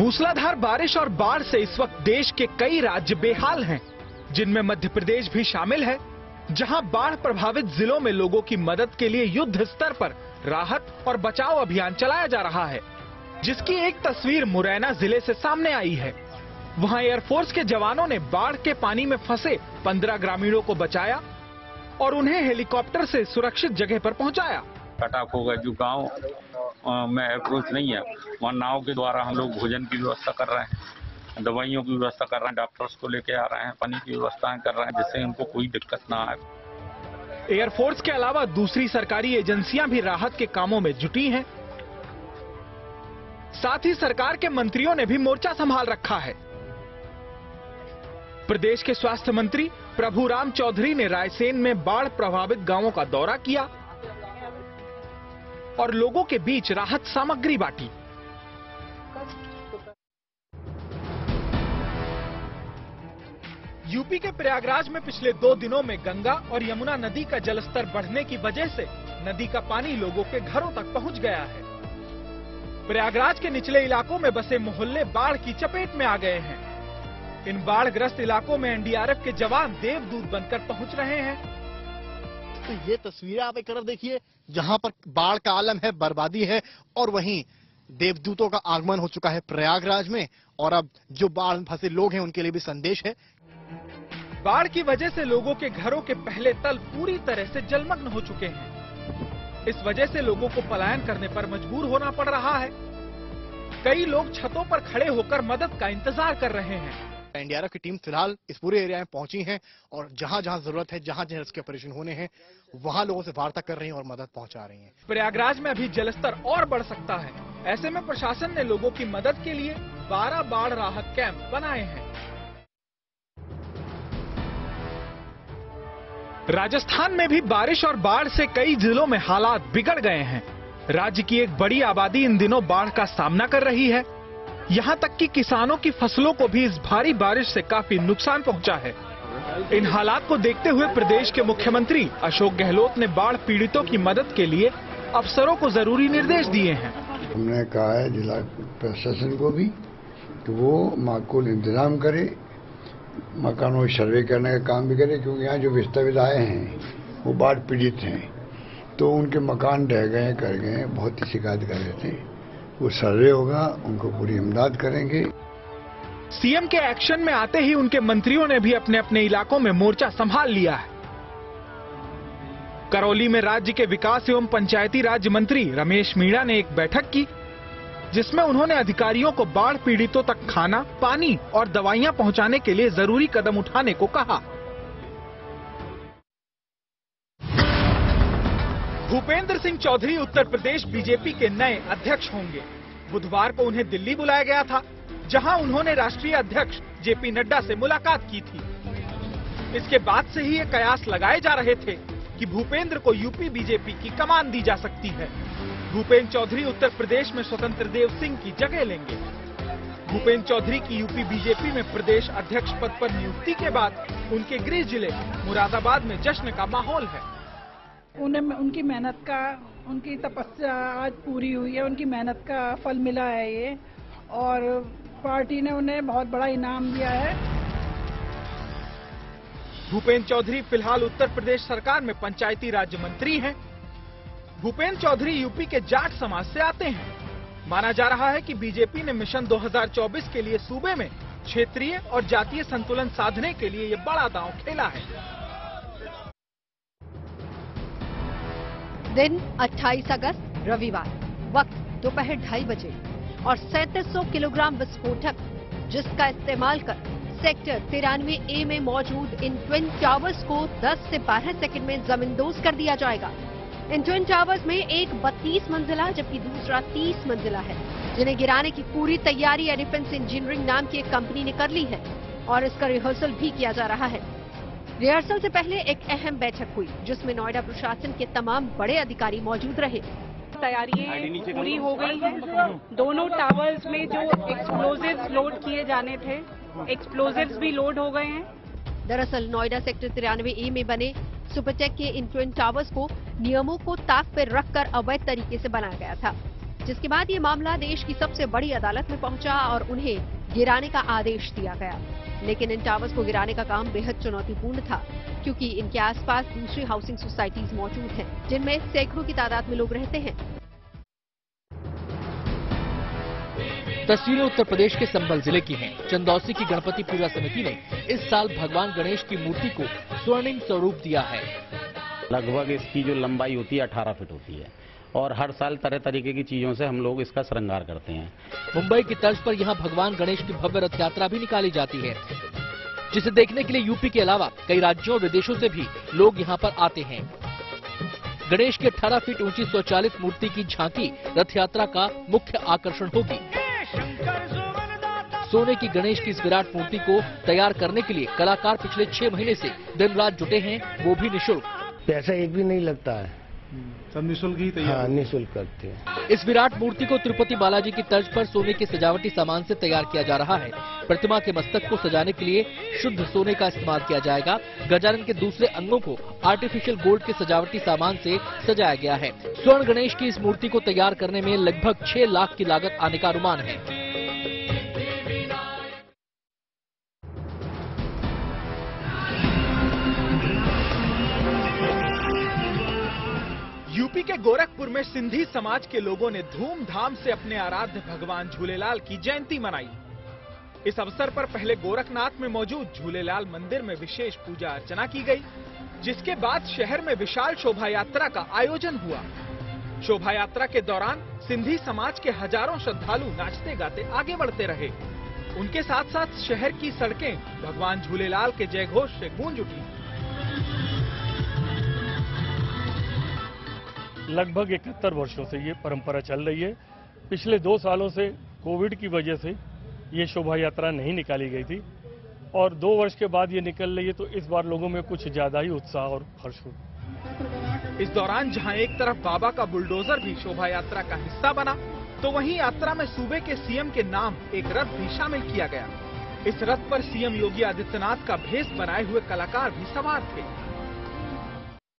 मूसलाधार बारिश और बाढ़ से इस वक्त देश के कई राज्य बेहाल हैं, जिनमें मध्य प्रदेश भी शामिल है, जहां बाढ़ प्रभावित जिलों में लोगों की मदद के लिए युद्ध स्तर पर राहत और बचाव अभियान चलाया जा रहा है, जिसकी एक तस्वीर मुरैना जिले से सामने आई है। वहां एयरफोर्स के जवानों ने बाढ़ के पानी में फंसे 15 ग्रामीणों को बचाया और उन्हें हेलीकॉप्टर से सुरक्षित जगह पर पहुंचाया। कटाक होगा जो गांव में एयरफोर्स नहीं है, वहाँ नाव के द्वारा हम लोग भोजन की व्यवस्था कर रहे हैं, दवाइयों की व्यवस्था कर रहे हैं, डॉक्टर्स को लेके आ रहे हैं, पानी की व्यवस्थाएं कर रहे हैं, जिससे उनको कोई दिक्कत ना आए। एयरफोर्स के अलावा दूसरी सरकारी एजेंसियां भी राहत के कामों में जुटी हैं। साथ ही सरकार के मंत्रियों ने भी मोर्चा संभाल रखा है। प्रदेश के स्वास्थ्य मंत्री प्रभुराम चौधरी ने रायसेन में बाढ़ प्रभावित गांवों का दौरा किया और लोगों के बीच राहत सामग्री बांटी। यूपी के प्रयागराज में पिछले 2 दिनों में गंगा और यमुना नदी का जलस्तर बढ़ने की वजह से नदी का पानी लोगों के घरों तक पहुंच गया है। प्रयागराज के निचले इलाकों में बसे मोहल्ले बाढ़ की चपेट में आ गए हैं। इन बाढ़ग्रस्त इलाकों में एनडीआरएफ के जवान देवदूत बनकर पहुंच रहे हैं। तो ये तस्वीरें आप एक तरफ देखिए, जहां पर बाढ़ का आलम है, बर्बादी है, और वहीं देवदूतों का आगमन हो चुका है प्रयागराज में। और अब जो बाढ़ में फंसे लोग हैं उनके लिए भी संदेश है। बाढ़ की वजह से लोगों के घरों के पहले तल पूरी तरह से जलमग्न हो चुके हैं। इस वजह से लोगों को पलायन करने पर मजबूर होना पड़ रहा है। कई लोग छतों पर खड़े होकर मदद का इंतजार कर रहे हैं। एनडीआरएफ की टीम फिलहाल इस पूरे एरिया में पहुंची है और जहां जहां जरूरत है, जहां जहां रेस्क्यू ऑपरेशन होने हैं, वहां लोगों से वार्ता कर रही हैं और मदद पहुंचा रही हैं। प्रयागराज में अभी जलस्तर और बढ़ सकता है। ऐसे में प्रशासन ने लोगों की मदद के लिए 12 बाढ़ राहत कैंप बनाए हैं। राजस्थान में भी बारिश और बाढ़ से कई जिलों में हालात बिगड़ गए हैं। राज्य की एक बड़ी आबादी इन दिनों बाढ़ का सामना कर रही है। यहाँ तक कि किसानों की फसलों को भी इस भारी बारिश से काफी नुकसान पहुँचा है। इन हालात को देखते हुए प्रदेश के मुख्यमंत्री अशोक गहलोत ने बाढ़ पीड़ितों की मदद के लिए अफसरों को जरूरी निर्देश दिए हैं। हमने कहा है जिला प्रशासन को भी कि वो माकूल इंतजाम करे, मकानों की सर्वे करने का काम भी करे, क्योंकि यहाँ जो विस्थापित आए हैं वो बाढ़ पीड़ित हैं, तो उनके मकान ढह गए, कर गए, बहुत ही शिकायत कर रहे थे। वो सर्वे होगा, उनको पूरी इमदाद करेंगे। सीएम के एक्शन में आते ही उनके मंत्रियों ने भी अपने अपने इलाकों में मोर्चा संभाल लिया है। करौली में राज्य के विकास एवं पंचायती राज मंत्री रमेश मीणा ने एक बैठक की, जिसमें उन्होंने अधिकारियों को बाढ़ पीड़ितों तक खाना, पानी और दवाइयां पहुंचाने के लिए जरूरी कदम उठाने को कहा। भूपेंद्र सिंह चौधरी उत्तर प्रदेश बीजेपी के नए अध्यक्ष होंगे। बुधवार को उन्हें दिल्ली बुलाया गया था, जहां उन्होंने राष्ट्रीय अध्यक्ष जेपी नड्डा से मुलाकात की थी। इसके बाद से ही ये कयास लगाए जा रहे थे कि भूपेंद्र को यूपी बीजेपी की कमान दी जा सकती है। भूपेंद्र चौधरी उत्तर प्रदेश में स्वतंत्र देव सिंह की जगह लेंगे। भूपेंद्र चौधरी की यूपी बीजेपी में प्रदेश अध्यक्ष पद पर नियुक्ति के बाद उनके गृह जिले मुरादाबाद में जश्न का माहौल है। उन्हें उनकी मेहनत का, उनकी तपस्या आज पूरी हुई है, उनकी मेहनत का फल मिला है ये, और पार्टी ने उन्हें बहुत बड़ा इनाम दिया है। भूपेंद्र चौधरी फिलहाल उत्तर प्रदेश सरकार में पंचायती राज मंत्री हैं। भूपेंद्र चौधरी यूपी के जाट समाज से आते हैं। माना जा रहा है कि बीजेपी ने मिशन 2024 के लिए सूबे में क्षेत्रीय और जातीय संतुलन साधने के लिए ये बड़ा दांव खेला है। दिन 28 अगस्त रविवार, वक्त दोपहर 2:30 बजे और 3700 किलोग्राम विस्फोटक, जिसका इस्तेमाल कर सेक्टर 93A में मौजूद इन ट्विन टावर्स को 10 से 12 सेकंड में जमींदोज कर दिया जाएगा। इन ट्विन टावर्स में एक 32 मंजिला जबकि दूसरा 30 मंजिला है, जिन्हें गिराने की पूरी तैयारी एलिफेंस इंजीनियरिंग नाम की एक कंपनी ने कर ली है और इसका रिहर्सल भी किया जा रहा है। रिहर्सल से पहले एक अहम बैठक हुई, जिसमें नोएडा प्रशासन के तमाम बड़े अधिकारी मौजूद रहे। तैयारियां पूरी हो गई है। दोनों टावर्स में जो एक्सप्लोजिव्स लोड किए जाने थे, एक्सप्लोजिव्स भी लोड हो गए हैं। दरअसल नोएडा सेक्टर 93A में बने सुपरटेक के इन ट्विन टावर्स को नियमों को ताक पर रखकर अवैध तरीके से बनाया गया था, जिसके बाद ये मामला देश की सबसे बड़ी अदालत में पहुंचा और उन्हें गिराने का आदेश दिया गया। लेकिन इन टावर्स को गिराने का काम बेहद चुनौतीपूर्ण था, क्योंकि इनके आसपास दूसरी हाउसिंग सोसाइटीज मौजूद हैं, जिनमें सैकड़ों की तादाद में लोग रहते हैं। तस्वीरें उत्तर प्रदेश के संभल जिले की हैं। चंदौसी की गणपति पूजा समिति ने इस साल भगवान गणेश की मूर्ति को स्वर्णिम स्वरूप दिया है। लगभग इसकी जो लंबाई होती है 18 फीट होती है और हर साल तरह तरीके की चीजों से हम लोग इसका श्रृंगार करते हैं। मुंबई की तर्ज पर यहाँ भगवान गणेश की भव्य रथ यात्रा भी निकाली जाती है, जिसे देखने के लिए यूपी के अलावा कई राज्यों और विदेशों से भी लोग यहाँ पर आते हैं। गणेश की 18 फीट ऊंची स्वचालित मूर्ति की झांकी रथ यात्रा का मुख्य आकर्षण होगी। सोने की गणेश की इस विराट मूर्ति को तैयार करने के लिए कलाकार पिछले 6 महीने से दिन रात जुटे हैं, वो भी निःशुल्क। पैसा एक भी नहीं लगता है, सब निःशुल्क ही तैयार। हाँ, निःशुल्क करते हैं। इस विराट मूर्ति को तिरुपति बालाजी की तर्ज पर सोने के सजावटी सामान से तैयार किया जा रहा है। प्रतिमा के मस्तक को सजाने के लिए शुद्ध सोने का इस्तेमाल किया जाएगा। गजानन के दूसरे अंगों को आर्टिफिशियल गोल्ड के सजावटी सामान से सजाया गया है। स्वर्ण गणेश की इस मूर्ति को तैयार करने में लगभग 6 लाख की लागत आने का अनुमान है। यूपी के गोरखपुर में सिंधी समाज के लोगों ने धूमधाम से अपने आराध्य भगवान झूलेलाल की जयंती मनाई। इस अवसर पर पहले गोरखनाथ में मौजूद झूलेलाल मंदिर में विशेष पूजा अर्चना की गई, जिसके बाद शहर में विशाल शोभा यात्रा का आयोजन हुआ। शोभा यात्रा के दौरान सिंधी समाज के हजारों श्रद्धालु नाचते गाते आगे बढ़ते रहे। उनके साथ साथ शहर की सड़कें भगवान झूलेलाल के जयघोष से गूंज उठी। लगभग 71 वर्षों से ये परंपरा चल रही है। पिछले 2 सालों से कोविड की वजह से ये शोभा यात्रा नहीं निकाली गई थी और 2 वर्ष के बाद ये निकल रही है, तो इस बार लोगों में कुछ ज्यादा ही उत्साह और हर्ष हो। इस दौरान जहां एक तरफ बाबा का बुलडोजर भी शोभा यात्रा का हिस्सा बना, तो वहीं यात्रा में सूबे के सीएम के नाम एक रथ भी शामिल किया गया। इस रथ पर सीएम योगी आदित्यनाथ का भेष बनाए हुए कलाकार भी सवार थे।